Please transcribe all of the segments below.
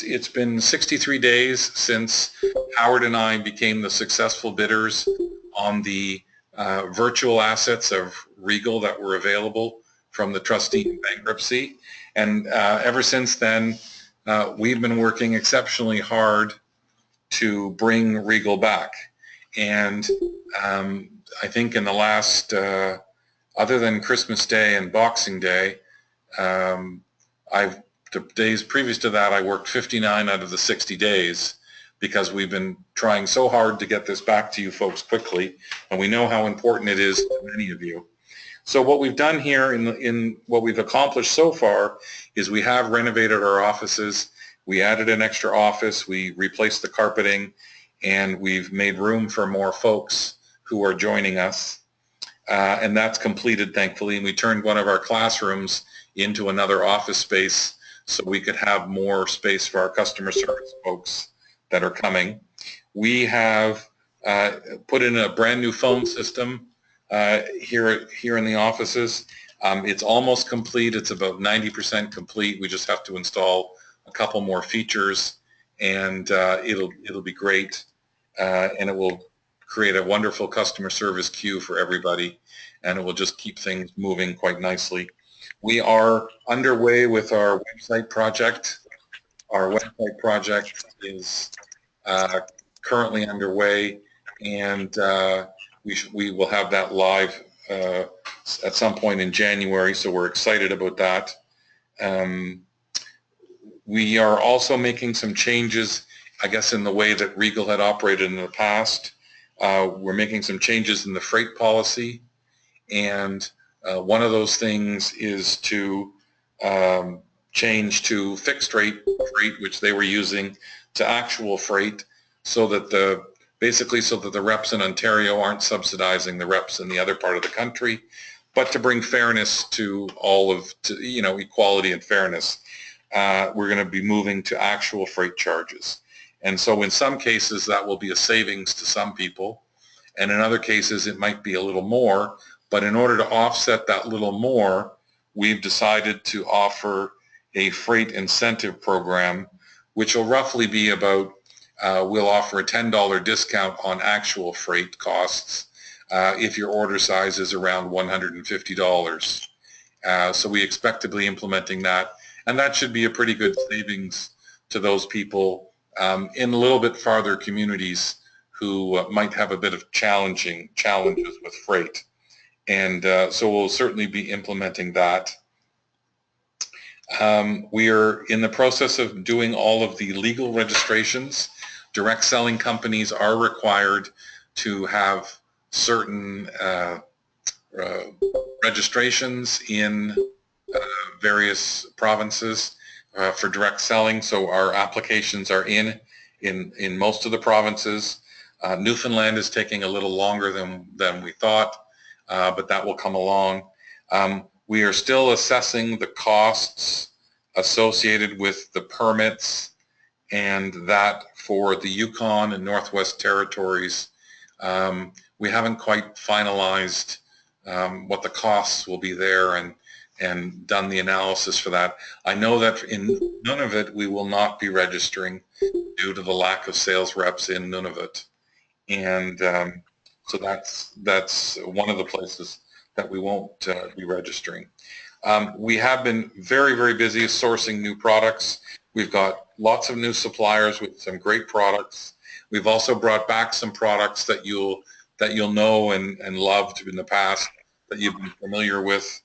It's been 63 days since Howard and I became the successful bidders on the virtual assets of Regal that were available from the trustee in bankruptcy. And ever since then, we've been working exceptionally hard to bring Regal back. And I think in the last, other than Christmas Day and Boxing Day, the days previous to that, I worked 59 out of the 60 days because we've been trying so hard to get this back to you folks quickly, and we know how important it is to many of you. So what we've done here in what we've accomplished so far is we have renovated our offices. We added an extra office, we replaced the carpeting, and we've made room for more folks who are joining us. And that's completed, thankfully, and we turned one of our classrooms into another office space so we could have more space for our customer service folks that are coming. We have put in a brand new phone system here in the offices. It's almost complete. It's about 90% complete. We just have to install a couple more features, and it'll be great, and it will create a wonderful customer service queue for everybody, and it will just keep things moving quite nicely. We are underway with our website project. Our website project is currently underway, and we will have that live at some point in January, so we're excited about that. We are also making some changes, I guess, in the way that Regal had operated in the past. We're making some changes in the freight policy, and one of those things is to change to fixed rate freight, which they were using, to actual freight, so that basically so that the reps in Ontario aren't subsidizing the reps in the other part of the country, but to bring fairness to equality and fairness. We're going to be moving to actual freight charges. And so in some cases that will be a savings to some people, and in other cases it might be a little more, but in order to offset that little more, we've decided to offer a freight incentive program, which will roughly be about, we'll offer a $10 discount on actual freight costs if your order size is around $150. So we expect to be implementing that, and that should be a pretty good savings to those people in a little bit farther communities who might have a bit of challenges with freight. And so we'll certainly be implementing that. We are in the process of doing all of the legal registrations. Direct selling companies are required to have certain registrations in various provinces for direct selling. So our applications are in most of the provinces. Newfoundland is taking a little longer than we thought. But that will come along. We are still assessing the costs associated with the permits and that for the Yukon and Northwest Territories. We haven't quite finalized what the costs will be there and done the analysis for that. I know that in Nunavut we will not be registering due to the lack of sales reps in Nunavut. And so that's one of the places that we won't be registering. We have been very, very busy sourcing new products. We've got lots of new suppliers with some great products. We've also brought back some products that you'll know and loved in the past, that you've been familiar with.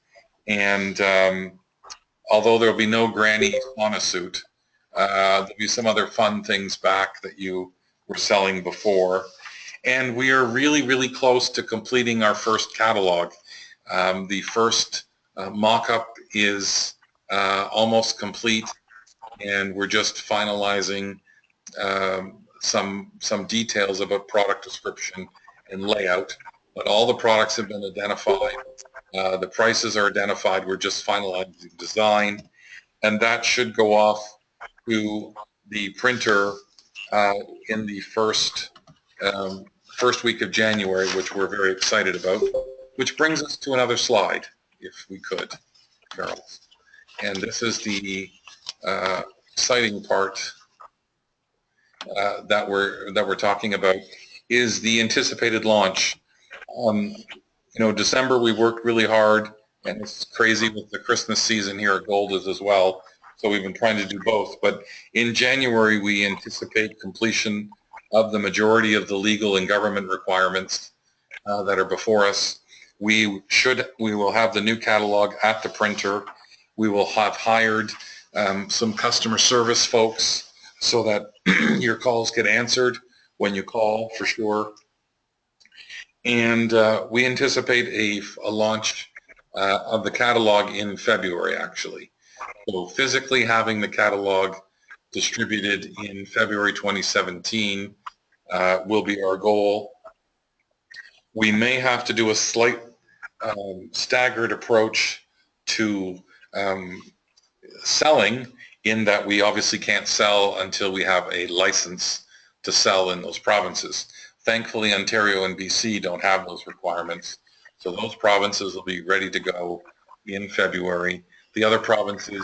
And although there'll be no granny sauna suit, there'll be some other fun things back that you were selling before. And we are really, really close to completing our first catalog. The first mock-up is almost complete, and we're just finalizing some details about product description and layout. But all the products have been identified. The prices are identified. We're just finalizing design, and that should go off to the printer in the first week of January, which we're very excited about, which brings us to another slide, if we could, Charles. And this is the exciting part that we're talking about is the anticipated launch. December we worked really hard, and it's crazy with the Christmas season here at Gold's as well. So we've been trying to do both. But in January, we anticipate completion of the majority of the legal and government requirements that are before us. We will have the new catalog at the printer. We will have hired some customer service folks so that your calls get answered when you call, for sure. And we anticipate a launch of the catalog in February, actually. So physically having the catalog distributed in February 2017 will be our goal. We may have to do a slight staggered approach to selling, in that we obviously can't sell until we have a license to sell in those provinces. Thankfully, Ontario and BC don't have those requirements, so those provinces will be ready to go in February. The other provinces,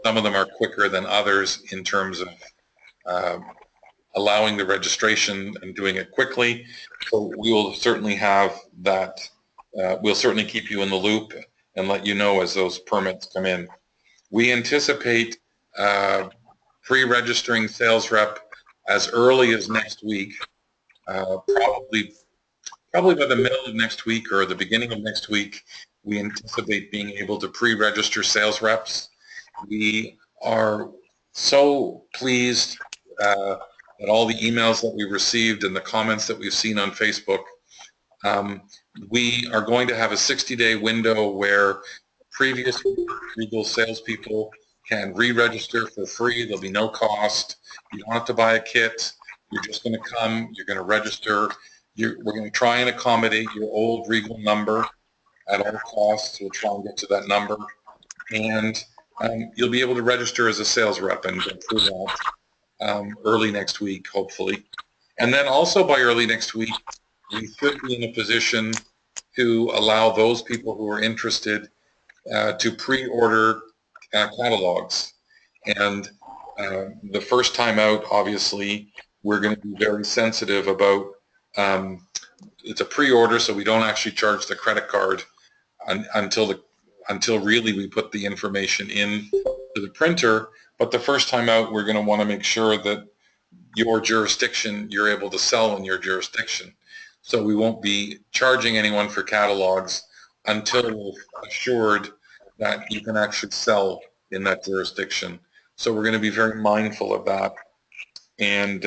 some of them are quicker than others in terms of allowing the registration and doing it quickly. So we will certainly have that. We'll certainly keep you in the loop and let you know as those permits come in. We anticipate pre-registering sales rep as early as next week, probably by the middle of next week or the beginning of next week. We anticipate being able to pre-register sales reps. We are so pleased that all the emails that we received and the comments that we've seen on Facebook. We are going to have a 60-day window where previous Regal salespeople can re-register for free. There'll be no cost. You don't have to buy a kit. You're just going to come. You're going to register. We're going to try and accommodate your old Regal number at all costs. We'll try and get to that number. And you'll be able to register as a sales rep and go through that early next week, hopefully. And then also by early next week, we should be in a position to allow those people who are interested to pre-order catalogs. And the first time out, obviously, we're going to be very sensitive about, it's a pre-order, so we don't actually charge the credit card until really we put the information in to the printer. But the first time out, we're going to want to make sure that your jurisdiction, you're able to sell in your jurisdiction. So we won't be charging anyone for catalogs until we're assured that you can actually sell in that jurisdiction. So we're going to be very mindful of that. And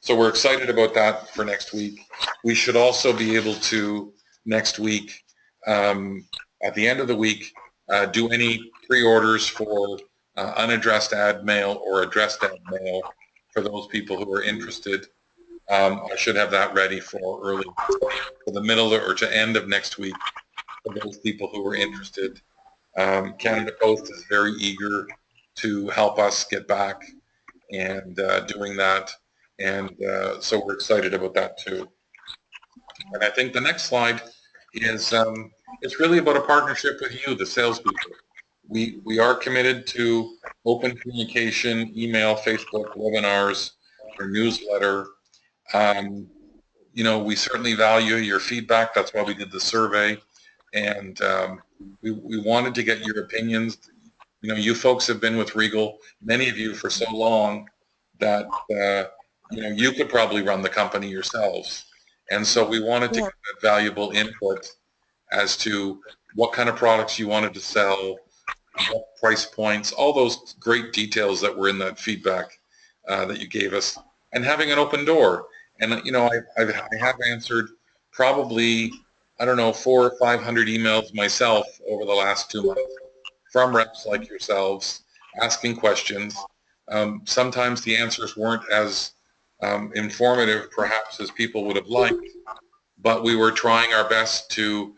so we're excited about that for next week. We should also be able to, next week, at the end of the week, do any pre-orders for unaddressed ad mail or addressed ad mail for those people who are interested. I should have that ready for the middle or to end of next week for those people who are interested. Canada Post is very eager to help us get back and doing that. And so we're excited about that too. And I think the next slide is it's really about a partnership with you, the salespeople. We are committed to open communication, email, Facebook, webinars, or newsletter. We certainly value your feedback. That's why we did the survey. And we wanted to get your opinions. You folks have been with Regal, many of you, for so long that you could probably run the company yourselves. And so we wanted to get valuable input as to what kind of products you wanted to sell, what price points, all those great details that were in that feedback that you gave us, and having an open door. And I have answered probably, I don't know, 400 or 500 emails myself over the last 2 months from reps like yourselves asking questions. Sometimes the answers weren't as informative perhaps as people would have liked, but we were trying our best to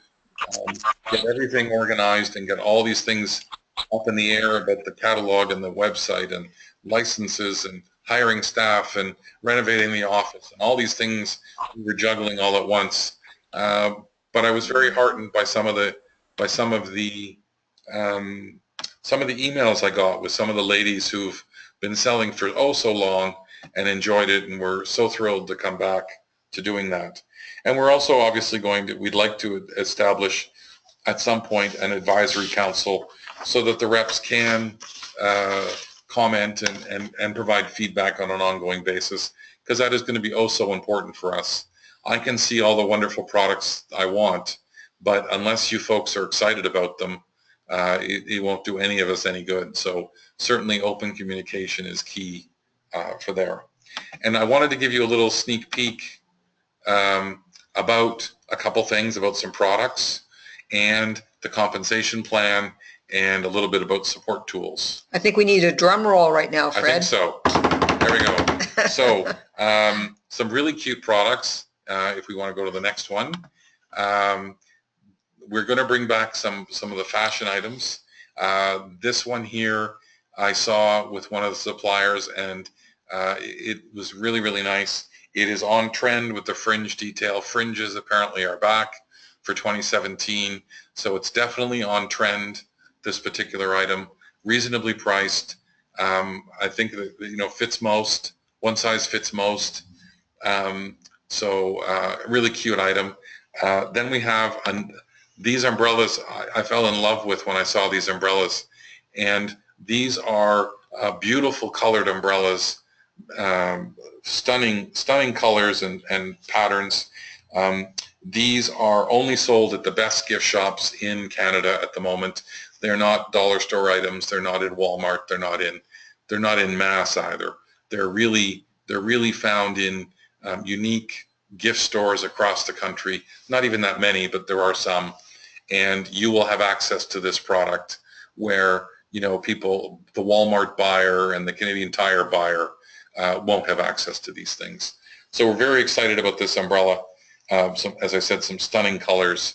get everything organized and get all these things up in the air about the catalog and the website and licenses and hiring staff and renovating the office and all these things we were juggling all at once. But I was very heartened by some of the emails I got with some of the ladies who've been selling for so long, and enjoyed it, and we're so thrilled to come back to doing that. And we're also obviously we'd like to establish at some point an advisory council so that the reps can comment and provide feedback on an ongoing basis, because that is going to be oh so important for us. I can see all the wonderful products I want, but unless you folks are excited about them, it won't do any of us any good. So certainly open communication is key for there. And I wanted to give you a little sneak peek about a couple things about some products and the compensation plan and a little bit about support tools. I think we need a drum roll right now, Fred. I think so. There we go. So some really cute products. If we want to go to the next one, we're going to bring back some of the fashion items. This one here I saw with one of the suppliers, and it was really, really nice. It is on trend with the fringe detail. Fringes apparently are back for 2017, so it's definitely on trend, this particular item. Reasonably priced. I think that, fits most. One size fits most. So really cute item. Then we have these umbrellas I fell in love with when I saw these umbrellas. And these are beautiful colored umbrellas, stunning colors and patterns. These are only sold at the best gift shops in Canada at the moment. They're not dollar store items. They're not in Walmart. They're not in mass either. They're really found in unique gift stores across the country. Not even that many, but there are some. And you will have access to this product where people, the Walmart buyer and the Canadian Tire buyer won't have access to these things. So we're very excited about this umbrella. As I said, some stunning colors.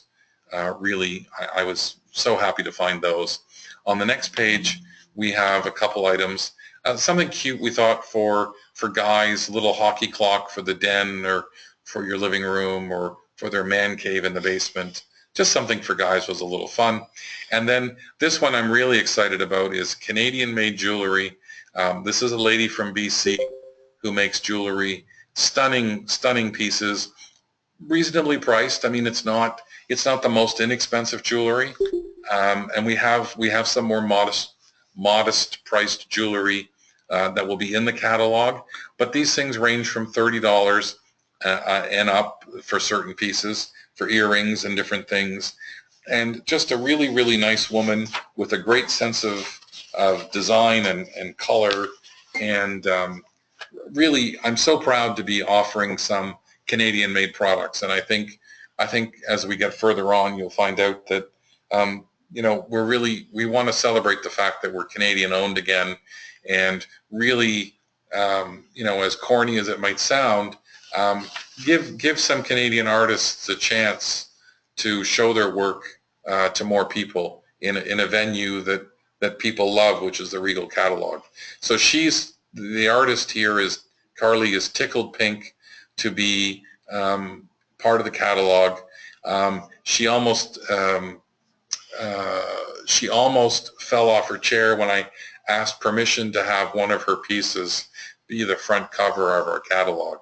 Really, I was so happy to find those. On the next page, we have a couple items. Something cute we thought for guys, a little hockey clock for the den or for your living room or for their man cave in the basement. Just something for guys was a little fun. And then this one I'm really excited about is Canadian-made jewelry. This is a lady from BC who makes jewelry. Stunning pieces, reasonably priced. I mean, it's not the most inexpensive jewelry, and we have some more modest priced jewelry that will be in the catalog. But these things range from $30 and up for certain pieces, for earrings and different things. And just a really, really nice woman with a great sense of design and color. And really, I'm so proud to be offering some Canadian-made products. And I think as we get further on, you'll find out that we want to celebrate the fact that we're Canadian-owned again, and really, as corny as it might sound, give some Canadian artists a chance to show their work to more people in a venue that people love, which is the Regal catalog. So the artist here Carly is tickled pink to be part of the catalog. She almost fell off her chair when I asked permission to have one of her pieces be the front cover of our catalog,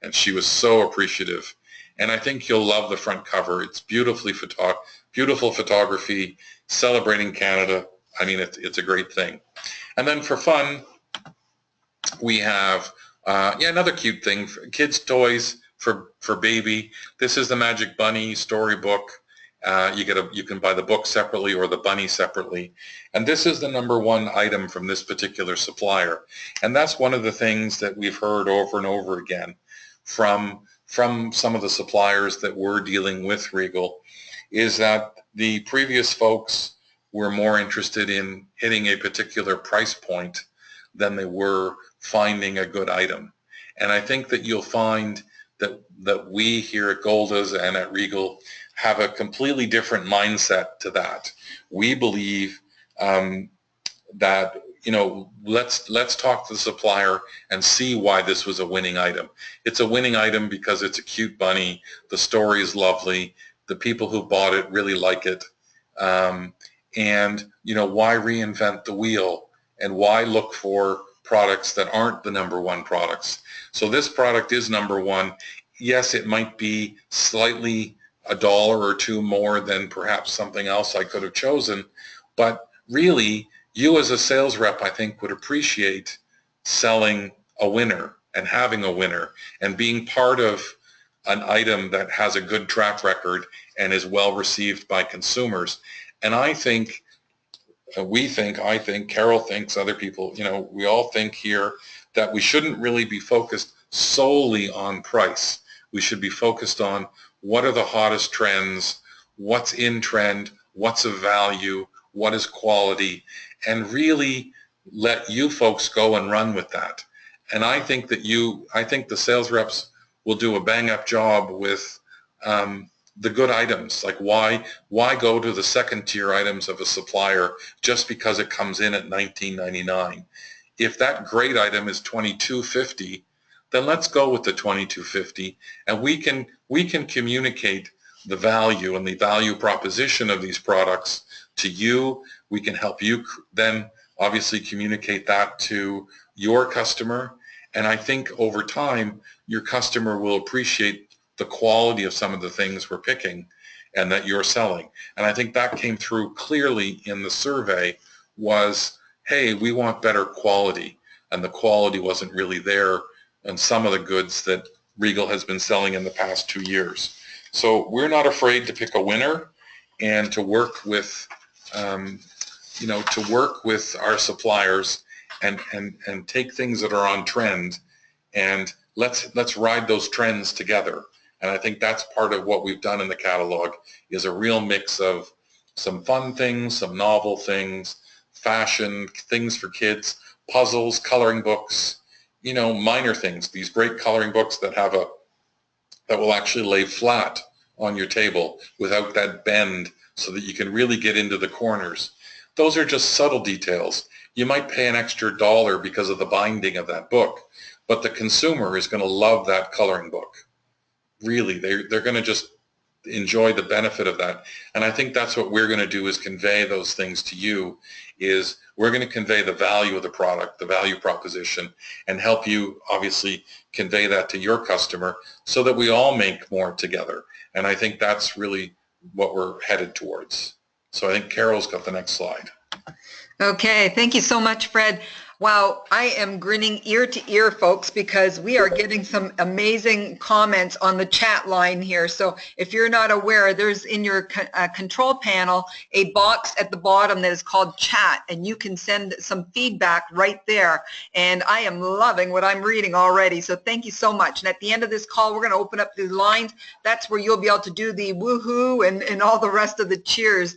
and she was so appreciative. And I think you'll love the front cover. It's beautiful photography celebrating Canada. I mean, it's a great thing. And then for fun, we have another cute thing, kids' toys for baby. This is the Magic Bunny storybook. You can buy the book separately or the bunny separately. And this is the #1 item from this particular supplier. And that's one of the things that we've heard over and over again from some of the suppliers that we're dealing with Regal, is that the previous folks were more interested in hitting a particular price point than they were finding a good item. And I think that you'll find that we here at Golda's and at Regal have a completely different mindset to that. We believe that let's talk to the supplier and see why this was a winning item. It's a winning item because it's a cute bunny. The story is lovely. The people who bought it really like it. And why reinvent the wheel, and why look for products that aren't the number one products. So this product is number one. Yes, it might be slightly a dollar or two more than perhaps something else I could have chosen, but really, you as a sales rep, I think, would appreciate selling a winner and having a winner and being part of an item that has a good track record and is well received by consumers. And I think, I think, Carol thinks, other people, we all think here that we shouldn't really be focused solely on price. We should be focused on what are the hottest trends, what's in trend, what's of value, what is quality, and really let you folks go and run with that. And I think the sales reps will do a bang-up job with the good items. Like why go to the second-tier items of a supplier just because it comes in at $19.99? If that great item is $22.50, then let's go with the $22.50, and we can communicate the value and the value proposition of these products to you. We can help you then obviously communicate that to your customer, and I think over time your customer will appreciate the quality of some of the things we're picking and that you're selling. And I think that came through clearly in the survey was, hey, we want better quality, and the quality wasn't really there on some of the goods that Regal has been selling in the past 2 years. So we're not afraid to pick a winner and to work with our suppliers and take things that are on trend, and let's ride those trends together. And I think that's part of what we've done in the catalog is a real mix of some fun things, some novel things, fashion, things for kids, puzzles, coloring books, minor things, these great coloring books that will actually lay flat on your table without that bend so that you can really get into the corners. Those are just subtle details. You might pay an extra $1 because of the binding of that book, but the consumer is going to love that coloring book. Really, they're going to just enjoy the benefit of that. And I think that's what we're going to do is convey those things to you, is we're going to convey the value of the product, the value proposition, and help you obviously convey that to your customer so that we all make more together. And I think that's really what we're headed towards. So I think Carol's got the next slide. Okay, thank you so much, Fred. Wow, I am grinning ear to ear, folks, because we are getting some amazing comments on the chat line here. So if you're not aware, there's in your control panel a box at the bottom that is called chat, and you can send some feedback right there. And I am loving what I'm reading already, so thank you so much. And at the end of this call, we're going to open up the lines. That's where you'll be able to do the woohoo and all the rest of the cheers,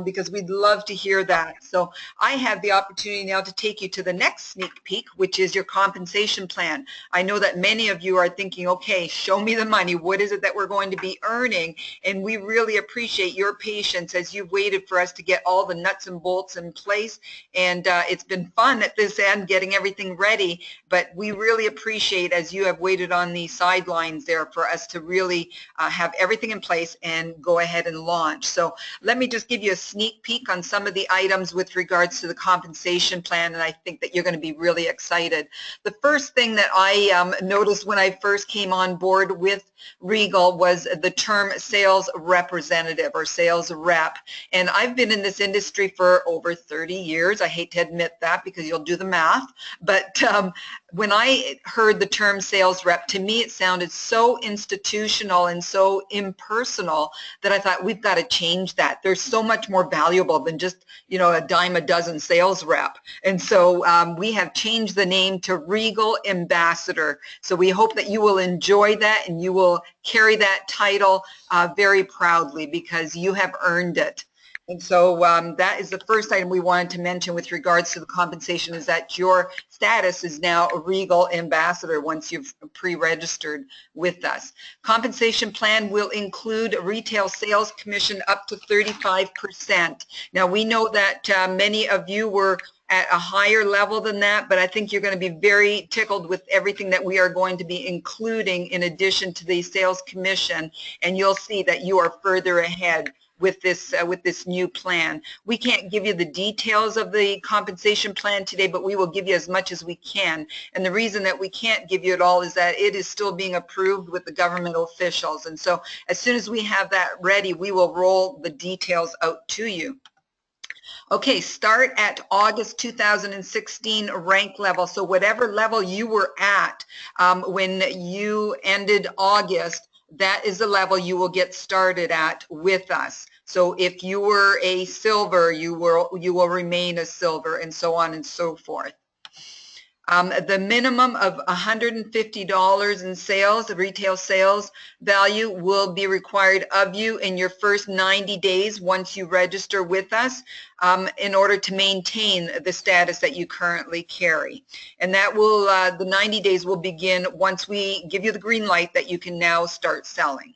because we'd love to hear that. So I have the opportunity now to take you to the next sneak peek, which is your compensation plan. I know that many of you are thinking, okay, show me the money. What is it that we're going to be earning? And we really appreciate your patience as you've waited for us to get all the nuts and bolts in place. And it's been fun at this end getting everything ready, but we really appreciate as you have waited on the sidelines there for us to really have everything in place and go ahead and launch. So let me just give you a sneak peek on some of the items with regards to the compensation plan, and I think that you're going to be really excited. The first thing that I noticed when I first came on board with Regal was the term sales representative or sales rep. And I've been in this industry for over 30 years. I hate to admit that because you'll do the math, but when I heard the term sales rep, to me it sounded so institutional and so impersonal that I thought we've got to change that. There's so much more valuable than just, a dime a dozen sales rep. And so we have changed the name to Regal Ambassador. So we hope that you will enjoy that and you will carry that title very proudly because you have earned it. And so that is the first item we wanted to mention with regards to the compensation, is that your status is now a Regal Ambassador once you've pre-registered with us. Compensation plan will include retail sales commission up to 35%. Now we know that many of you were at a higher level than that, but I think you're going to be very tickled with everything that we are going to be including in addition to the sales commission, and you'll see that you are further ahead with this new plan. We can't give you the details of the compensation plan today, but we will give you as much as we can. And the reason that we can't give you it all is that it is still being approved with the government officials. And so as soon as we have that ready, we will roll the details out to you. Okay, start at August 2016 rank level. So whatever level you were at when you ended August, that is the level you will get started at with us. So if you were a silver, you will remain a silver, and so on and so forth. The minimum of $150 in sales, the retail sales value, will be required of you in your first 90 days once you register with us in order to maintain the status that you currently carry. And that will, the 90 days will begin once we give you the green light that you can now start selling.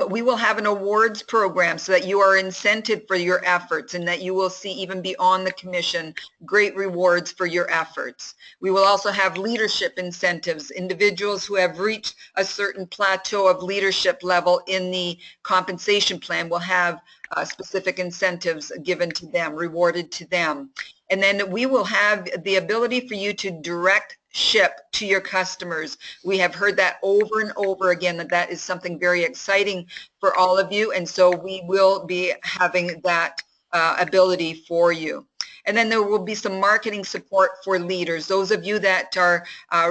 We will have an awards program so that you are incented for your efforts and that you will see, even beyond the commission, great rewards for your efforts. We will also have leadership incentives. Individuals who have reached a certain plateau of leadership level in the compensation plan will have specific incentives given to them, rewarded to them. And then we will have the ability for you to direct ship to your customers. We have heard that over and over again, that is something very exciting for all of you, and so we will be having that ability for you. And then there will be some marketing support for leaders. Those of you that are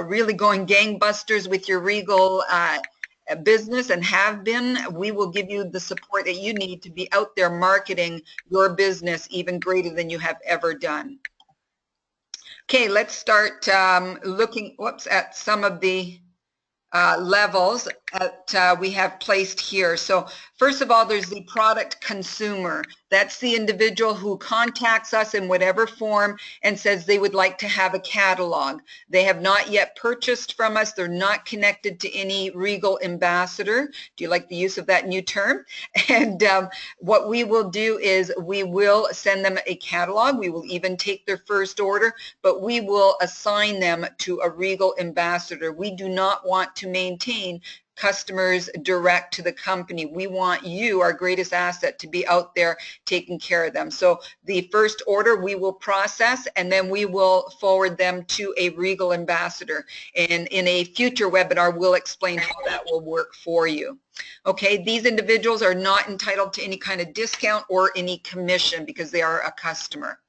really going gangbusters with your Regal business and have been, we will give you the support that you need to be out there marketing your business even greater than you have ever done. Okay, let's start looking at some of the levels that we have placed here. So first of all, there's the product consumer. That's the individual who contacts us in whatever form and says they would like to have a catalog. They have not yet purchased from us. They're not connected to any Regal ambassador. Do you like the use of that new term? And what we will do is we will send them a catalog. We will even take their first order, but we will assign them to a Regal ambassador. We do not want to maintain customers direct to the company. We want you, our greatest asset, to be out there taking care of them. So the first order we will process, and then we will forward them to a Regal ambassador. And in a future webinar, we'll explain how that will work for you. Okay, these individuals are not entitled to any kind of discount or any commission because they are a customer.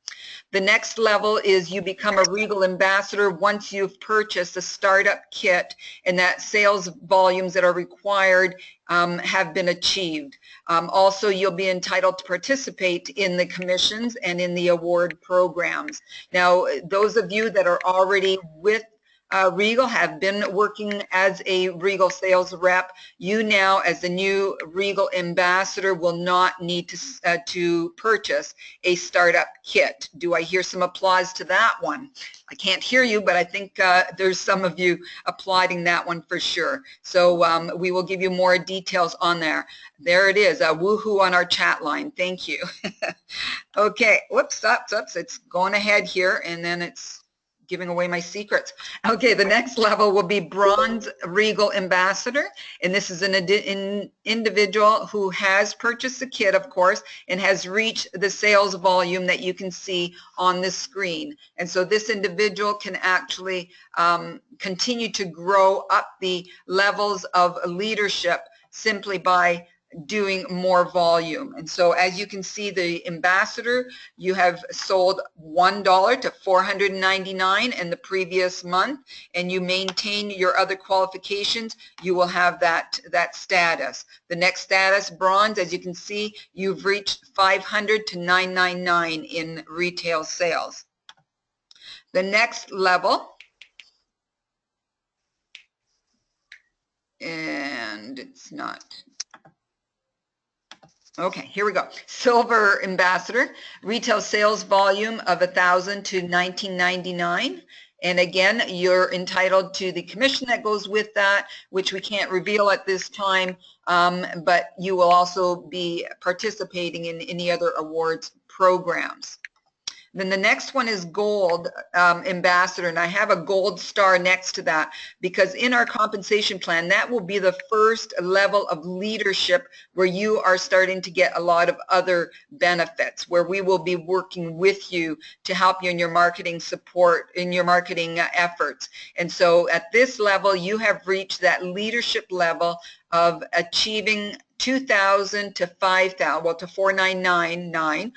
The next level is you become a Regal ambassador once you've purchased a startup kit and that sales volumes that are required have been achieved. Also, you'll be entitled to participate in the commissions and in the award programs. Now, those of you that are already with Regal, have been working as a Regal sales rep, you now as the new Regal ambassador will not need to purchase a startup kit. Do I hear some applause to that one? I can't hear you, but I think there's some of you applauding that one for sure. So we will give you more details on there. There it is, a woohoo on our chat line. Thank you. Okay, whoops, it's going ahead here, and then it's giving away my secrets. Okay, the next level will be Bronze Regal Ambassador, and this is an individual who has purchased the kit, of course, and has reached the sales volume that you can see on the screen. And so this individual can actually continue to grow up the levels of leadership simply by doing more volume. And so as you can see, the ambassador, you have sold $1 to $499 in the previous month, and you maintain your other qualifications, you will have that status. The next status, bronze, as you can see, you've reached $500 to $999 in retail sales. The next level, and it's not. Okay, here we go. Silver ambassador, retail sales volume of $1,000 to $1,999. And again, you're entitled to the commission that goes with that, which we can't reveal at this time, but you will also be participating in any other awards programs. Then the next one is gold ambassador, and I have a gold star next to that because in our compensation plan, that will be the first level of leadership where you are starting to get a lot of other benefits, where we will be working with you to help you in your marketing support, in your marketing efforts. And so at this level, you have reached that leadership level of achieving 2,000 to 5,000, well, to 4,999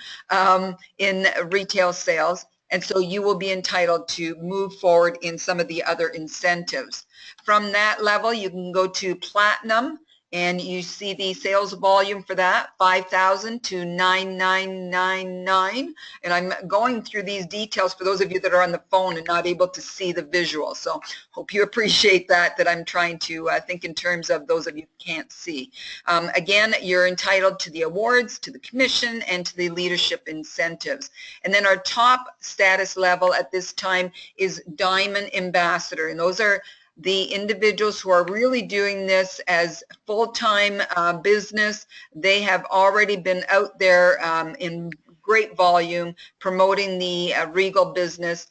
in retail sales. And so you will be entitled to move forward in some of the other incentives. From that level, you can go to platinum, and you see the sales volume for that, 5,000 to 9,999. And I'm going through these details for those of you that are on the phone and not able to see the visual. So hope you appreciate that I'm trying to think in terms of those of you who can't see. Again, you're entitled to the awards, to the commission, and to the leadership incentives. And then our top status level at this time is Diamond Ambassador. And those are the individuals who are really doing this as full-time business. They have already been out there in great volume promoting the Regal business,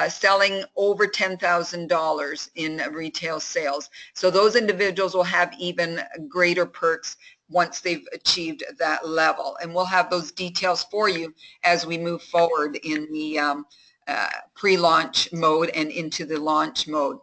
selling over $10,000 in retail sales. So those individuals will have even greater perks once they've achieved that level. And we'll have those details for you as we move forward in the pre-launch mode and into the launch mode.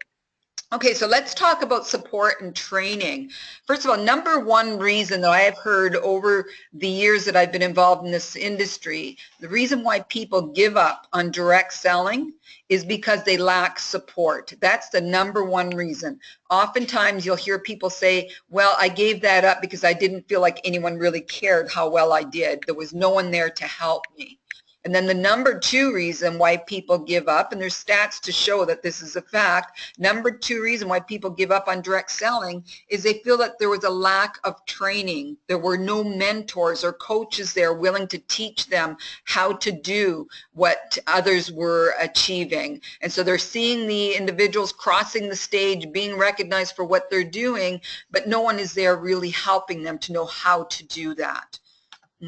Okay, so let's talk about support and training. First of all, number one reason that I have heard over the years that I've been involved in this industry, the reason why people give up on direct selling is because they lack support. That's the number one reason. Oftentimes you'll hear people say, well, I gave that up because I didn't feel like anyone really cared how well I did. There was no one there to help me. And then the number two reason why people give up, and there's stats to show that this is a fact, number two reason why people give up on direct selling is they feel that there was a lack of training. There were no mentors or coaches there willing to teach them how to do what others were achieving. And so they're seeing the individuals crossing the stage, being recognized for what they're doing, but no one is there really helping them to know how to do that.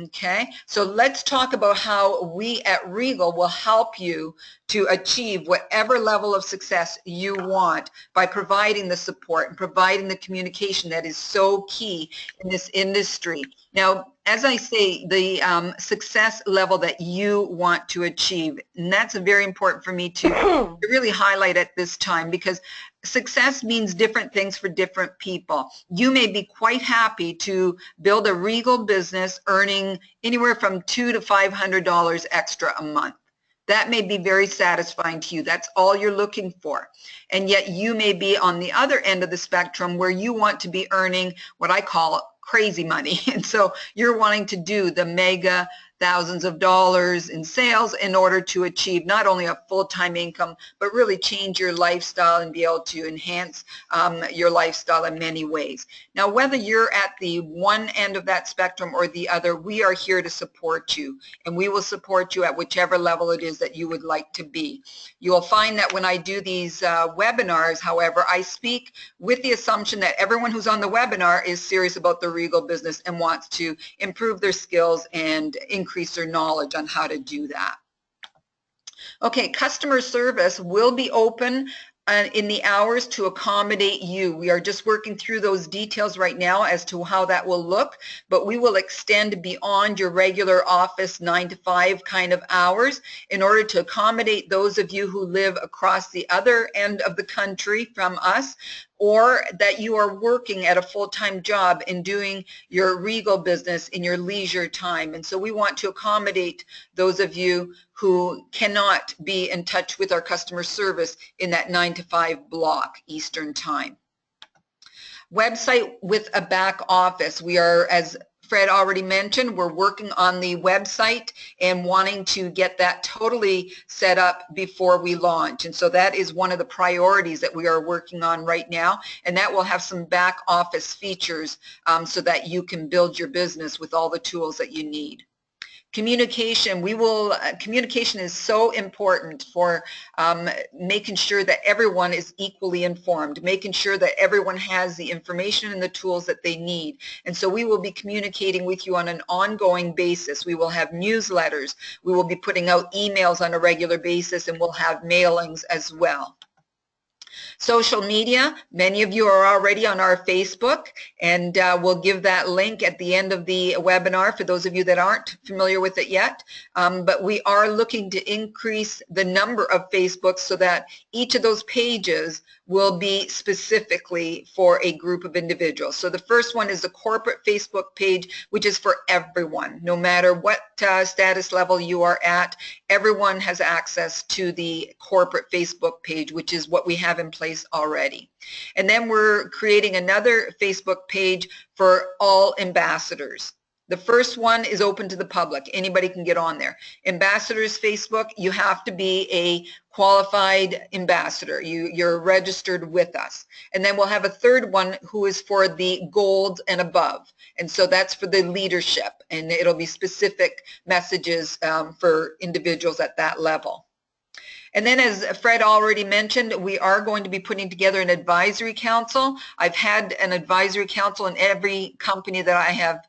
Okay, so let's talk about how we at Regal will help you to achieve whatever level of success you want by providing the support and providing the communication that is so key in this industry. Now, as I say, the success level that you want to achieve, and that's very important for me to really highlight at this time, because success means different things for different people. You may be quite happy to build a Regal business earning anywhere from $200 to $500 extra a month. That may be very satisfying to you. That's all you're looking for. And yet you may be on the other end of the spectrum where you want to be earning what I call crazy money. And so you're wanting to do the mega thousands of dollars in sales in order to achieve not only a full-time income, but really change your lifestyle and be able to enhance your lifestyle in many ways. Now, whether you're at the one end of that spectrum or the other, we are here to support you, and we will support you at whichever level it is that you would like to be. You will find that when I do these webinars, however, I speak with the assumption that everyone who's on the webinar is serious about the Regal business and wants to improve their skills and increase their knowledge on how to do that. Okay, customer service will be open in the hours to accommodate you. We are just working through those details right now as to how that will look, but we will extend beyond your regular office 9 to 5 kind of hours in order to accommodate those of you who live across the other end of the country from us, or that you are working at a full-time job and doing your Regal business in your leisure time. And so we want to accommodate those of you who cannot be in touch with our customer service in that 9 to 5 block Eastern time. Website with a back office. We are, as Fred already mentioned, we're working on the website and wanting to get that totally set up before we launch. And so that is one of the priorities that we are working on right now. And that will have some back office features so that you can build your business with all the tools that you need. Communication, communication is so important for making sure that everyone is equally informed, making sure that everyone has the information and the tools that they need. And so we will be communicating with you on an ongoing basis. We will have newsletters, we will be putting out emails on a regular basis, and we'll have mailings as well. Social media, many of you are already on our Facebook, and we'll give that link at the end of the webinar for those of you that aren't familiar with it yet. But we are looking to increase the number of Facebooks so that each of those pages will be specifically for a group of individuals. So the first one is the corporate Facebook page, which is for everyone. No matter what status level you are at, everyone has access to the corporate Facebook page, which is what we have in place already. And then we're creating another Facebook page for all ambassadors. The first one is open to the public. Anybody can get on there. Ambassadors Facebook, you have to be a qualified ambassador. You're registered with us. And then we'll have a third one who is for the gold and above. And so that's for the leadership, and it'll be specific messages for individuals at that level. And then, as Fred already mentioned, we are going to be putting together an advisory council. I've had an advisory council in every company that I have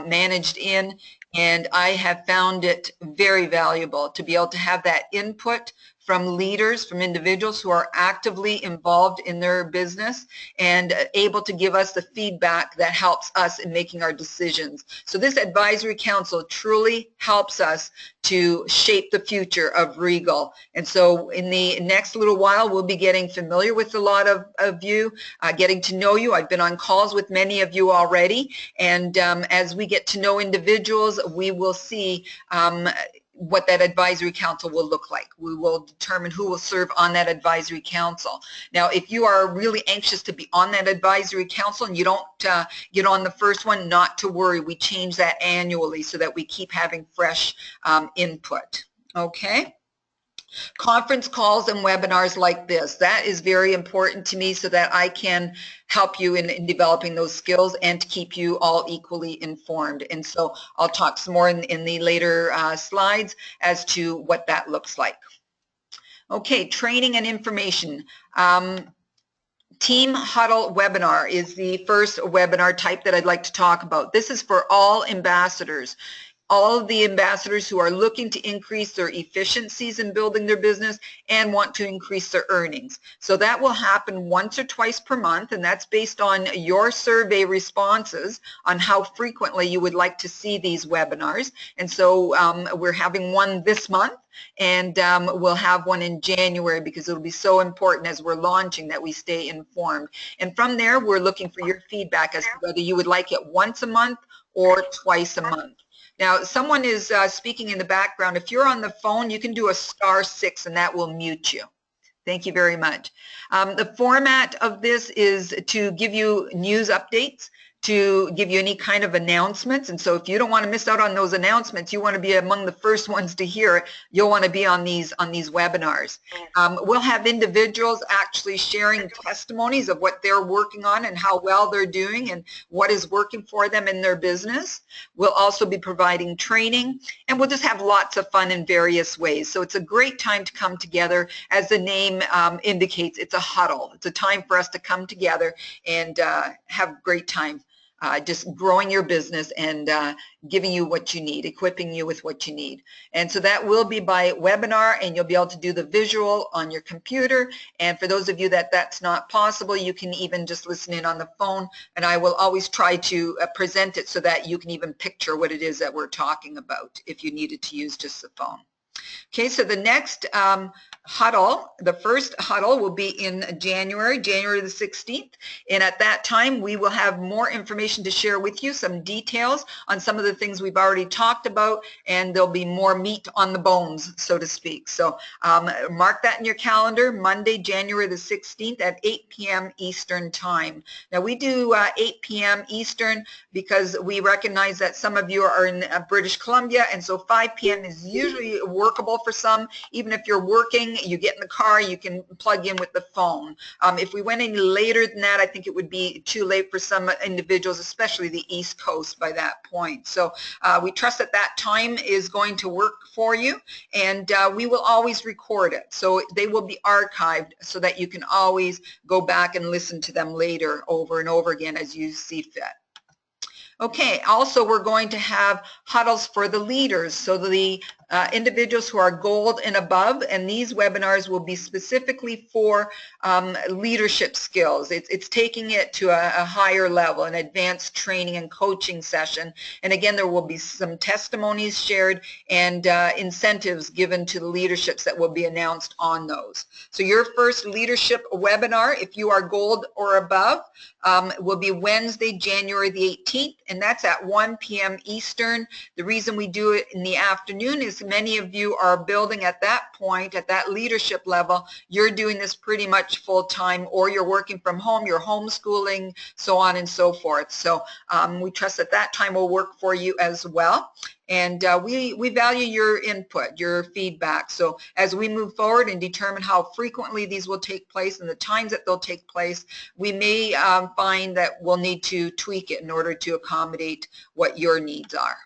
managed in, and I have found it very valuable to be able to have that input from leaders, from individuals who are actively involved in their business and able to give us the feedback that helps us in making our decisions. So this advisory council truly helps us to shape the future of Regal. And so in the next little while, we'll be getting familiar with a lot of you, getting to know you. I've been on calls with many of you already. And as we get to know individuals, we will see what that advisory council will look like. We will determine who will serve on that advisory council. Now, if you are really anxious to be on that advisory council and you don't get on the first one, not to worry. We change that annually so that we keep having fresh input. Okay? Conference calls and webinars like this, that is very important to me so that I can help you in developing those skills and to keep you all equally informed. And so I'll talk some more in the later slides as to what that looks like. Okay, training and information. Team Huddle webinar is the first webinar type that I'd like to talk about. This is for all ambassadors. All of the ambassadors who are looking to increase their efficiencies in building their business and want to increase their earnings. So that will happen once or twice per month, and that's based on your survey responses on how frequently you would like to see these webinars. And so we're having one this month, and we'll have one in January because it'll be so important as we're launching that we stay informed. And from there, we're looking for your feedback as to whether you would like it once a month or twice a month. Now, someone is speaking in the background. If you're on the phone, you can do a *6 and that will mute you. Thank you very much. The format of this is to give you news updates, to give you any kind of announcements. And so if you don't want to miss out on those announcements, you want to be among the first ones to hear it, you'll want to be on these webinars. We'll have individuals actually sharing testimonies of what they're working on and how well they're doing and what is working for them in their business. We'll also be providing training, and we'll just have lots of fun in various ways. So it's a great time to come together. As the name indicates, it's a huddle. It's a time for us to come together and have a great time. Just growing your business and giving you what you need, equipping you with what you need. And so that will be by webinar, and you'll be able to do the visual on your computer. And for those of you that that's not possible, you can even just listen in on the phone, and I will always try to present it so that you can even picture what it is that we're talking about if you needed to use just the phone. Okay, so the next huddle, the first huddle will be in January the 16th. And at that time, we will have more information to share with you, some details on some of the things we've already talked about, and there'll be more meat on the bones, so to speak. So mark that in your calendar, Monday, January the 16th at 8 p.m. Eastern Time. Now, we do 8 p.m. Eastern because we recognize that some of you are in British Columbia, and so 5 p.m. is usually work walkable for some. Even if you're working, you get in the car, you can plug in with the phone. If we went any later than that, I think it would be too late for some individuals, especially the East Coast by that point. So we trust that that time is going to work for you, and we will always record it. So they will be archived so that you can always go back and listen to them later over and over again as you see fit. Okay, also we're going to have huddles for the leaders, so the individuals who are gold and above, and these webinars will be specifically for leadership skills. It's taking it to a higher level, an advanced training and coaching session. And again, there will be some testimonies shared and incentives given to the leaderships that will be announced on those. So your first leadership webinar, if you are gold or above, will be Wednesday, January the 18th, and that's at 1 p.m. Eastern. The reason we do it in the afternoon is many of you are building at that point, at that leadership level. You're doing this pretty much full-time, or you're working from home, you're homeschooling, so on and so forth. So we trust that that time will work for you as well. And we value your input, your feedback. So as we move forward and determine how frequently these will take place and the times that they'll take place, we may find that we'll need to tweak it in order to accommodate what your needs are,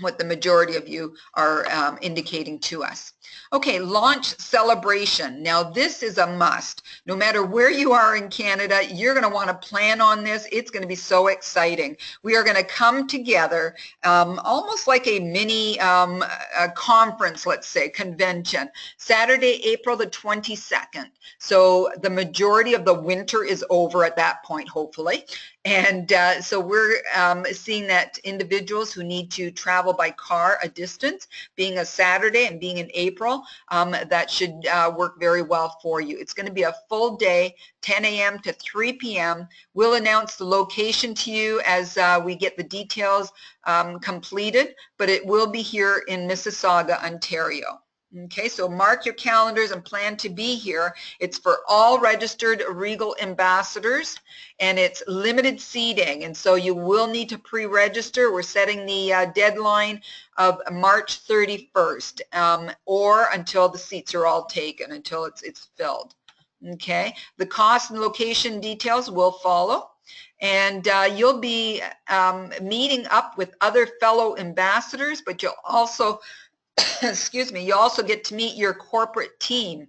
what the majority of you are indicating to us. Okay, launch celebration. Now this is a must. No matter where you are in Canada, you're going to want to plan on this. It's going to be so exciting. We are going to come together almost like a mini a conference, let's say, convention, Saturday, April the 22nd. So the majority of the winter is over at that point, hopefully. And so we're seeing that individuals who need to travel by car a distance, being a Saturday and being in April, that should work very well for you. It's going to be a full day, 10 a.m. to 3 p.m. We'll announce the location to you as we get the details completed, but it will be here in Mississauga, Ontario. Okay, so mark your calendars and plan to be here. It's for all registered Regal ambassadors, and it's limited seating, and so you will need to pre-register. We're setting the deadline of March 31st, or until the seats are all taken, until it's filled. Okay, the cost and location details will follow. And you'll be meeting up with other fellow ambassadors, but you'll also excuse me, you also get to meet your corporate team.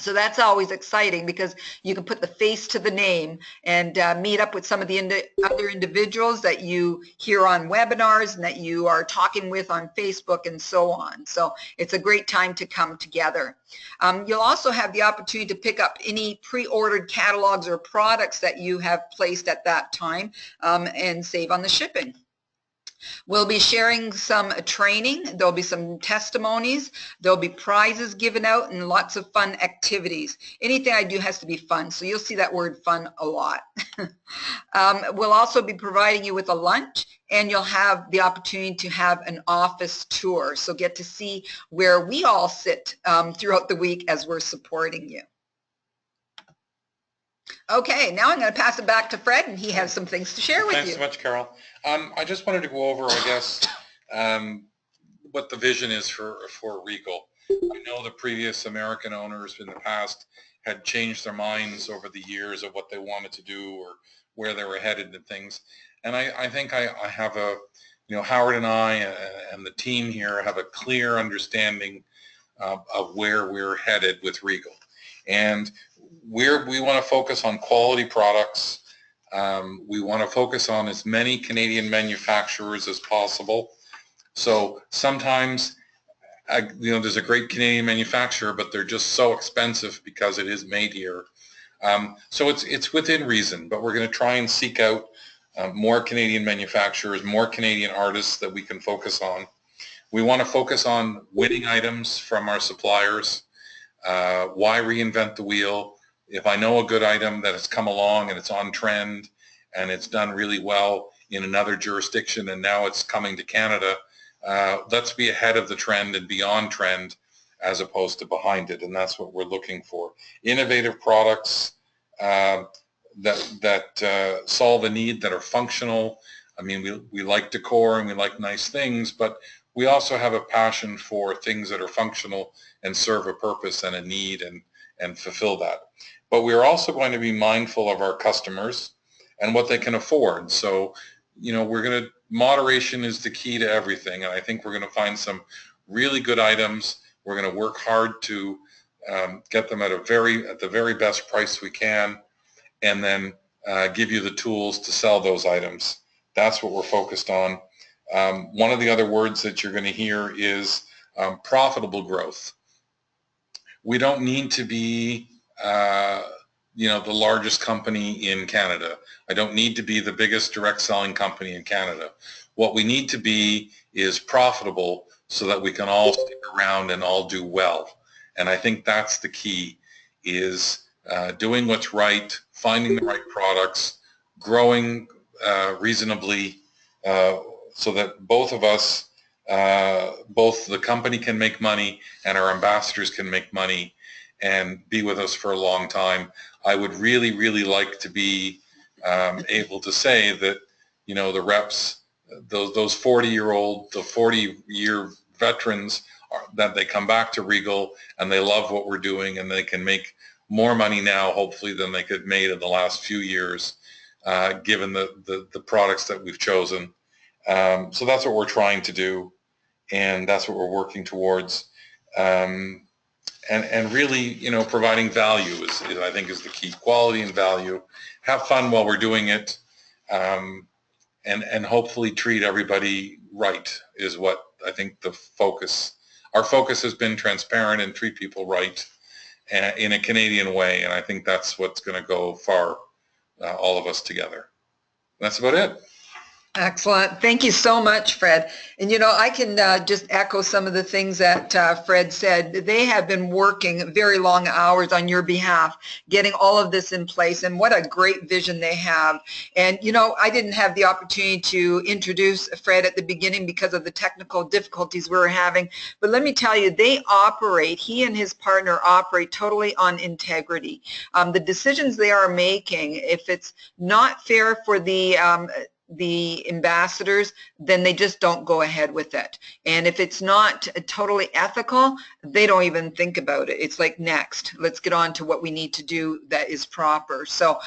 So that's always exciting because you can put the face to the name and meet up with some of the other individuals that you hear on webinars and that you are talking with on Facebook and so on. So it's a great time to come together. You'll also have the opportunity to pick up any pre-ordered catalogs or products that you have placed at that time and save on the shipping. We'll be sharing some training. There'll be some testimonies. There'll be prizes given out and lots of fun activities. Anything I do has to be fun, so you'll see that word fun a lot. We'll also be providing you with a lunch, and you'll have the opportunity to have an office tour, so get to see where we all sit throughout the week as we're supporting you. Okay, now I'm going to pass it back to Fred, and he has some things to share with you. Thanks so much, Carol. I just wanted to go over, I guess, what the vision is for Regal. I know the previous American owners in the past had changed their minds over the years of what they wanted to do or where they were headed and things. And I think I have a, Howard and I and the team here have a clear understanding of where we're headed with Regal. And we want to focus on quality products. We want to focus on as many Canadian manufacturers as possible. So sometimes, there's a great Canadian manufacturer, but they're just so expensive because it is made here. So it's within reason, but we're going to try and seek out more Canadian manufacturers, more Canadian artists that we can focus on. We want to focus on winning items from our suppliers. Why reinvent the wheel? If I know a good item that has come along and it's on trend and it's done really well in another jurisdiction and now it's coming to Canada, let's be ahead of the trend and beyond trend as opposed to behind it, and that's what we're looking for. Innovative products that solve a need, that are functional. I mean, we like decor and we like nice things, but we also have a passion for things that are functional and serve a purpose and a need and fulfill that. But we're also going to be mindful of our customers and what they can afford. So, moderation is the key to everything. And I think we're going to find some really good items. We're going to work hard to get them at the very best price we can, and then give you the tools to sell those items. That's what we're focused on. One of the other words that you're going to hear is profitable growth. We don't need to be the largest company in Canada. I don't need to be the biggest direct selling company in Canada. What we need to be is profitable so that we can all stick around and all do well. And I think that's the key, is doing what's right, finding the right products, growing reasonably so that both of us, both the company can make money and our ambassadors can make money and be with us for a long time. I would really, really like to be able to say that, the reps, those 40-year veterans, that they come back to Regal and they love what we're doing and they can make more money now, hopefully, than they could have made in the last few years, given the products that we've chosen. So that's what we're trying to do, and that's what we're working towards. And really, providing value is I think is the key. Quality and value. Have fun while we're doing it, and hopefully treat everybody right is what I think the focus. Our focus has been transparent and treat people right in a Canadian way, and I think that's what's going to go far, all of us together. That's about it. Excellent. Thank you so much, Fred. And I can just echo some of the things that Fred said. They have been working very long hours on your behalf, getting all of this in place, and what a great vision they have. And I didn't have the opportunity to introduce Fred at the beginning because of the technical difficulties we were having, but let me tell you, he and his partner operate totally on integrity. The decisions they are making, if it's not fair for the ambassadors, then they just don't go ahead with it. And if it's not totally ethical, they don't even think about it. It's like, next, let's get on to what we need to do that is proper. So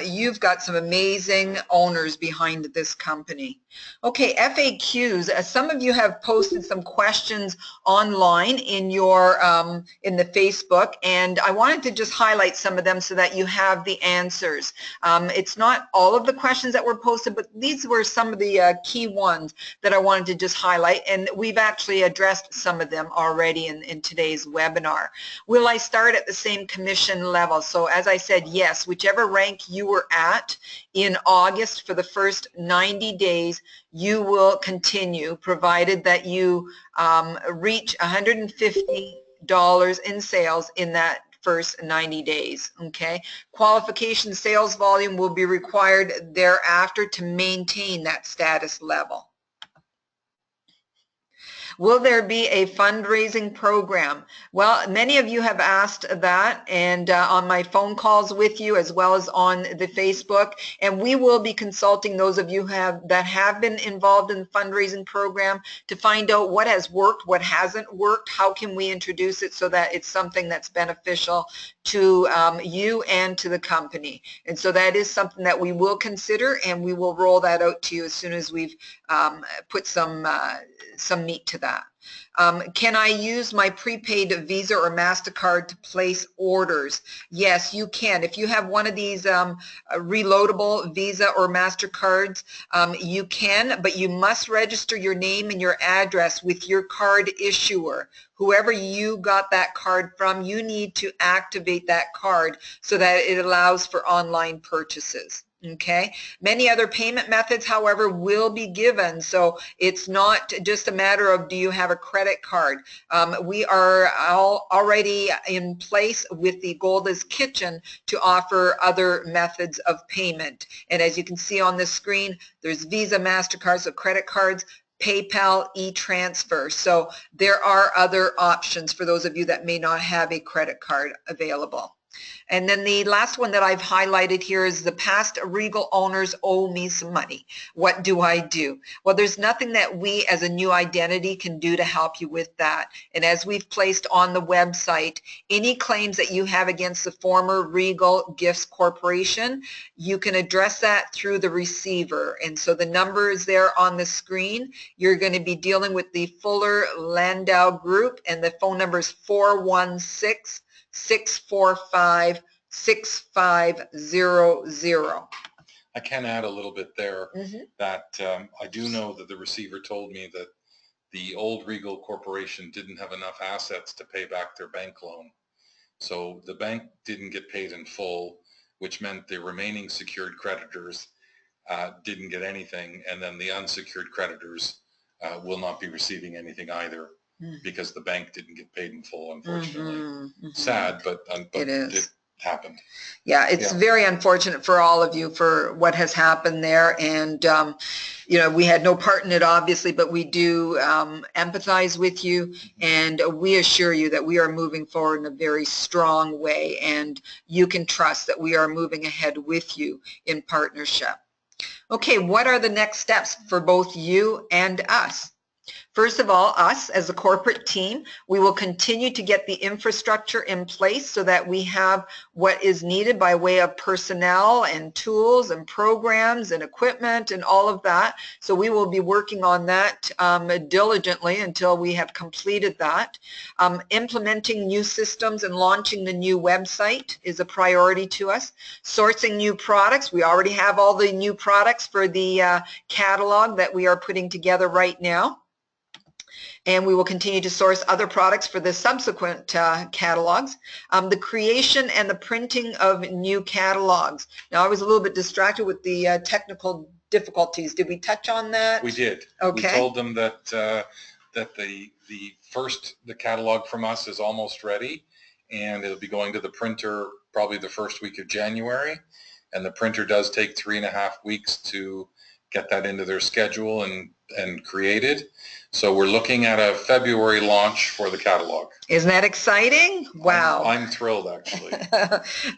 you've got some amazing owners behind this company. Okay, FAQs. Some of you have posted some questions online in your in the Facebook, and I wanted to just highlight some of them so that you have the answers. It's not all of the questions that were posted, but these were some of the key ones that I wanted to just highlight, and we've actually addressed some of them already in today's webinar. Will I start at the same commission level? So as I said, yes, whichever rank you were at in August for the first 90 days, you will continue, provided that you reach $150 in sales in that first 90 days, okay? Qualification sales volume will be required thereafter to maintain that status level. Will there be a fundraising program? Well, many of you have asked that, and on my phone calls with you as well as on the Facebook, and we will be consulting those of you that have been involved in the fundraising program to find out what has worked, what hasn't worked, how can we introduce it so that it's something that's beneficial to you and to the company. And so that is something that we will consider, and we will roll that out to you as soon as we've put some meat to that. Can I use my prepaid Visa or MasterCard to place orders? Yes, you can. If you have one of these reloadable Visa or MasterCards, you can, but you must register your name and your address with your card issuer. Whoever you got that card from, you need to activate that card so that it allows for online purchases. Okay. Many other payment methods, however, will be given. So it's not just a matter of do you have a credit card. We are already in place with the Golda's Kitchen to offer other methods of payment. And as you can see on the screen, there's Visa, MasterCard, so credit cards, PayPal, e-transfer. So there are other options for those of you that may not have a credit card available. And then the last one that I've highlighted here is the past Regal owners owe me some money. What do I do? Well, there's nothing that we as a new identity can do to help you with that. And as we've placed on the website, any claims that you have against the former Regal Gifts Corporation, you can address that through the receiver. And so the number is there on the screen. You're going to be dealing with the Fuller Landau Group, and the phone number is 416-645-6500. I can add a little bit there that I do know that the receiver told me that the old Regal Corporation didn't have enough assets to pay back their bank loan. So the bank didn't get paid in full, which meant the remaining secured creditors didn't get anything, and then the unsecured creditors will not be receiving anything either because the bank didn't get paid in full, unfortunately. Sad, but it happened. Yeah, it's very unfortunate for all of you for what has happened there, and you know, we had no part in it obviously, but we do empathize with you, and we assure you that we are moving forward in a very strong way, and you can trust that we are moving ahead with you in partnership. Okay, what are the next steps for both you and us? First of all, us as a corporate team, we will continue to get the infrastructure in place so that we have what is needed by way of personnel and tools and programs and equipment and all of that. So we will be working on that diligently until we have completed that. Implementing new systems and launching the new website is a priority to us. Sourcing new products. We already have all the new products for the catalog that we are putting together right now. And we will continue to source other products for the subsequent catalogs. The creation and the printing of new catalogs. Now, I was a little bit distracted with the technical difficulties. Did we touch on that? We did. Okay. We told them that the catalog from us is almost ready, and it'll be going to the printer probably the first week of January. And the printer does take 3.5 weeks to get that into their schedule and created. So we're looking at a February launch for the catalog. Isn't that exciting? Wow. I'm thrilled, actually.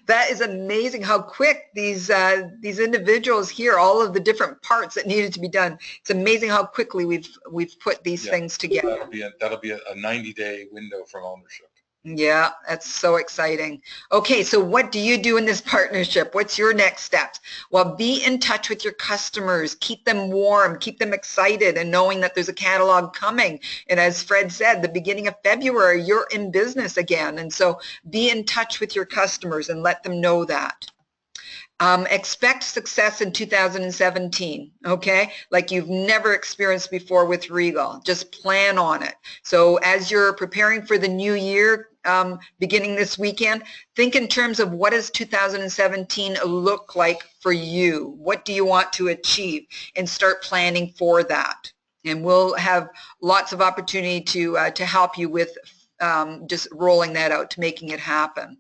That is amazing how quick these individuals here, all of the different parts that needed to be done. It's amazing how quickly we've put these things together. That'll be a 90-day window from ownership. Yeah, that's so exciting. Okay, so what do you do in this partnership? What's your next steps? Well, be in touch with your customers. Keep them warm. Keep them excited and knowing that there's a catalog coming. And as Fred said, the beginning of February, you're in business again. And so be in touch with your customers and let them know that. Expect success in 2017, okay? Like you've never experienced before with Regal. Just plan on it. So as you're preparing for the new year, beginning this weekend, think in terms of what does 2017 look like for you? What do you want to achieve? And start planning for that. And we'll have lots of opportunity to help you with just rolling that out to making it happen.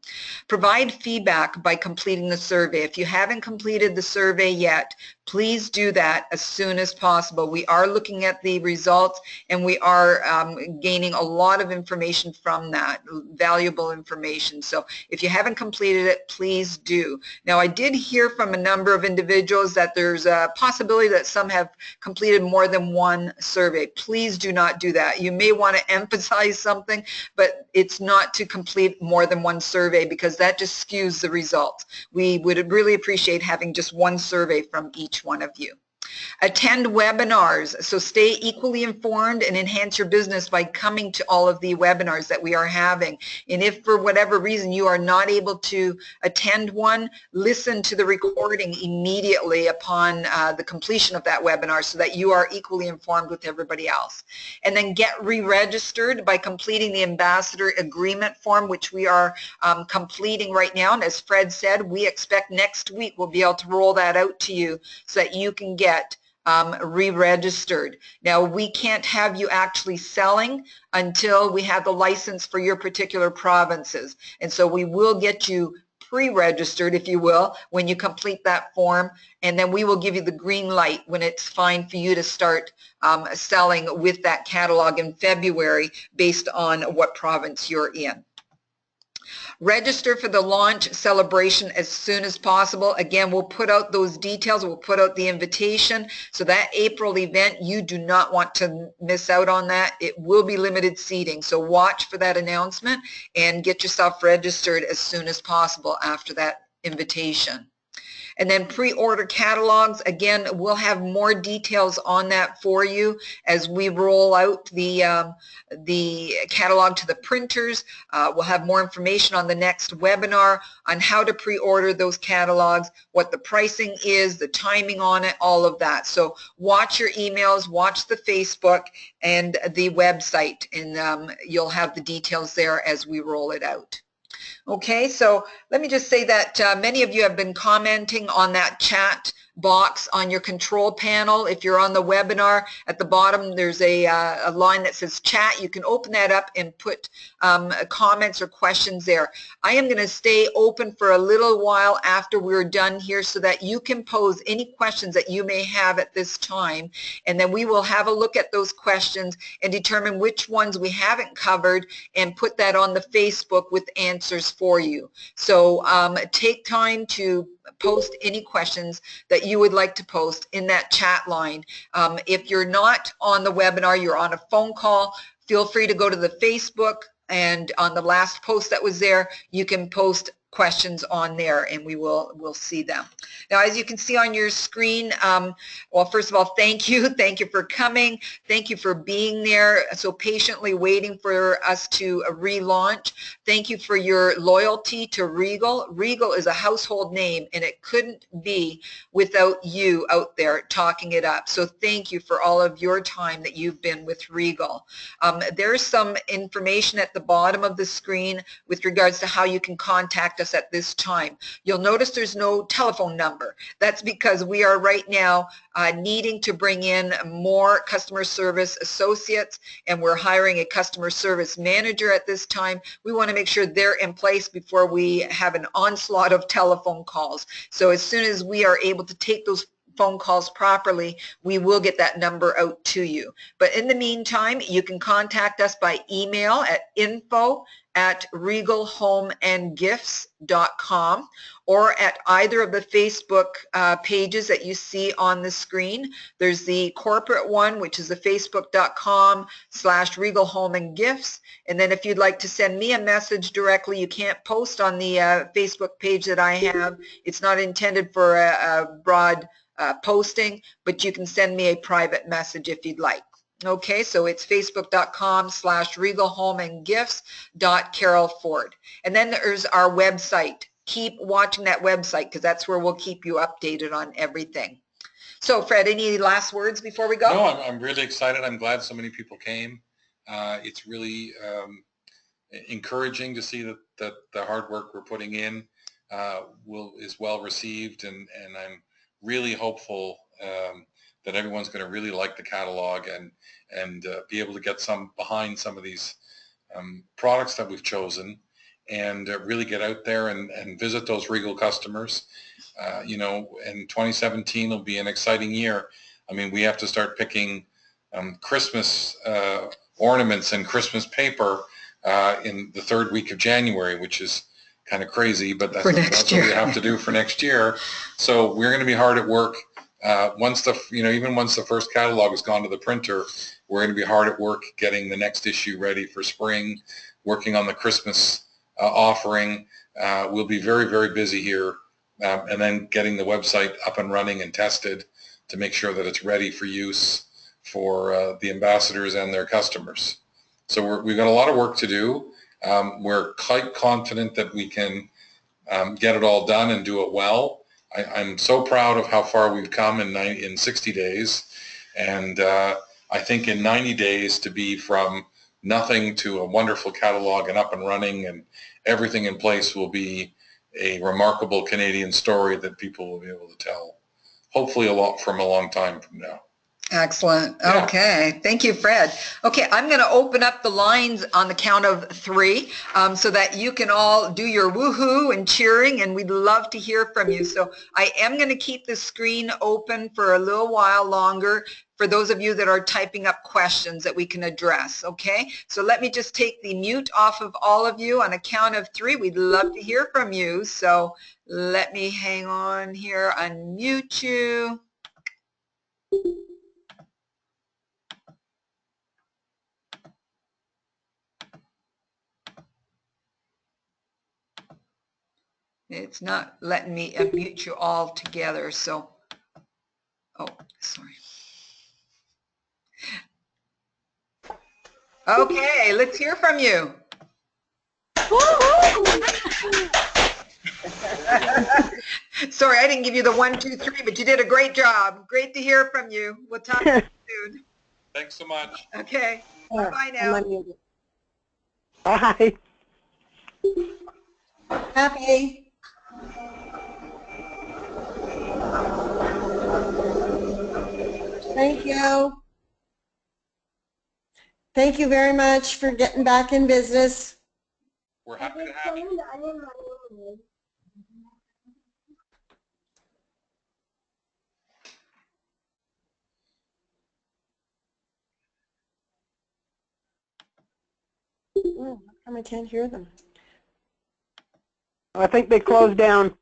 Provide feedback by completing the survey. If you haven't completed the survey yet, please do that as soon as possible. We are looking at the results and we are gaining a lot of information from that, valuable information. So if you haven't completed it, please do. Now, I did hear from a number of individuals that there's a possibility that some have completed more than one survey. Please do not do that. You may want to emphasize something, but it's not to complete more than one survey because that just skews the results. We would really appreciate having just one survey from each one of you. Attend webinars, so stay equally informed and enhance your business by coming to all of the webinars that we are having. And if for whatever reason you are not able to attend one, listen to the recording immediately upon the completion of that webinar so that you are equally informed with everybody else. And then get re-registered by completing the ambassador agreement form, which we are completing right now. And as Fred said, we expect next week we'll be able to roll that out to you so that you can get re-registered. Now, we can't have you actually selling until we have the license for your particular provinces. And so we will get you pre-registered, if you will, when you complete that form, and then we will give you the green light when it's fine for you to start selling with that catalog in February based on what province you're in. Register for the launch celebration as soon as possible. Again, we'll put out those details. We'll put out the invitation. So that April event, you do not want to miss out on that. It will be limited seating. So watch for that announcement and get yourself registered as soon as possible after that invitation. And then pre-order catalogs, again, we'll have more details on that for you as we roll out the catalog to the printers. We'll have more information on the next webinar on how to pre-order those catalogs, what the pricing is, the timing on it, all of that. So watch your emails, watch the Facebook and the website, and you'll have the details there as we roll it out. Okay, so let me just say that many of you have been commenting on that chat box on your control panel. If you're on the webinar, at the bottom there's a line that says chat. You can open that up and put comments or questions there. I am going to stay open for a little while after we're done here so that you can pose any questions that you may have at this time, and then we will have a look at those questions and determine which ones we haven't covered and put that on the Facebook with answers for you. So take time to post any questions that you would like to post in that chat line. If you're not on the webinar, you're on a phone call, feel free to go to the Facebook, and on the last post that was there, you can post questions on there and we'll see them. Now, as you can see on your screen, well, first of all, thank you for coming, thank you for being there so patiently waiting for us to relaunch. Thank you for your loyalty to Regal. Regal is a household name and it couldn't be without you out there talking it up. So thank you for all of your time that you've been with Regal. There's some information at the bottom of the screen with regards to how you can contact us at this time. You'll notice there's no telephone number. That's because we are right now needing to bring in more customer service associates, and we're hiring a customer service manager at this time. We want to make sure they're in place before we have an onslaught of telephone calls. So as soon as we are able to take those phone calls properly, we will get that number out to you. But in the meantime, you can contact us by email at info@regalhomeandgifts.com or at either of the Facebook pages that you see on the screen. There's the corporate one, which is the facebook.com/regalhomeandgifts. And then if you'd like to send me a message directly, you can't post on the Facebook page that I have. It's not intended for a broad posting, but you can send me a private message if you'd like. Okay, so it's facebook.com/regalhomeandgifts.carolford. And then there's our website. Keep watching that website because that's where we'll keep you updated on everything. So Fred, any last words before we go? No, I'm really excited. I'm glad so many people came. It's really encouraging to see that the hard work we're putting in is well received, and I'm really hopeful that everyone's going to really like the catalog and be able to get behind some of these products that we've chosen, and really get out there and visit those Regal customers. You know, and 2017 will be an exciting year. I mean, we have to start picking Christmas ornaments and Christmas paper in the third week of January, which is kind of crazy, but that's what we have to do for next year. So we're going to be hard at work. Even once the first catalog has gone to the printer, we're going to be hard at work getting the next issue ready for spring, working on the Christmas offering. We'll be very, very busy here, and then getting the website up and running and tested to make sure that it's ready for use for the ambassadors and their customers. So we've got a lot of work to do. We're quite confident that we can get it all done and do it well. I'm so proud of how far we've come in 60 days, and I think in 90 days to be from nothing to a wonderful catalog and up and running and everything in place will be a remarkable Canadian story that people will be able to tell, hopefully from a long time from now. Excellent. Yeah. Okay. Thank you, Fred. Okay, I'm going to open up the lines on the count of 3 so that you can all do your woohoo and cheering, and we'd love to hear from you. So I am going to keep the screen open for a little while longer for those of you that are typing up questions that we can address. Okay, so let me just take the mute off of all of you on a count of 3. We'd love to hear from you. So let me hang on here, unmute you. It's not letting me unmute you all together, so, oh, sorry. Okay, let's hear from you. Sorry, I didn't give you the 1, 2, 3, but you did a great job. Great to hear from you. We'll talk to you soon. Thanks so much. Okay, bye now. Bye. Happy. Thank you. Thank you very much for getting back in business. We're happy to have you. How come I can't hear them? I think they closed down.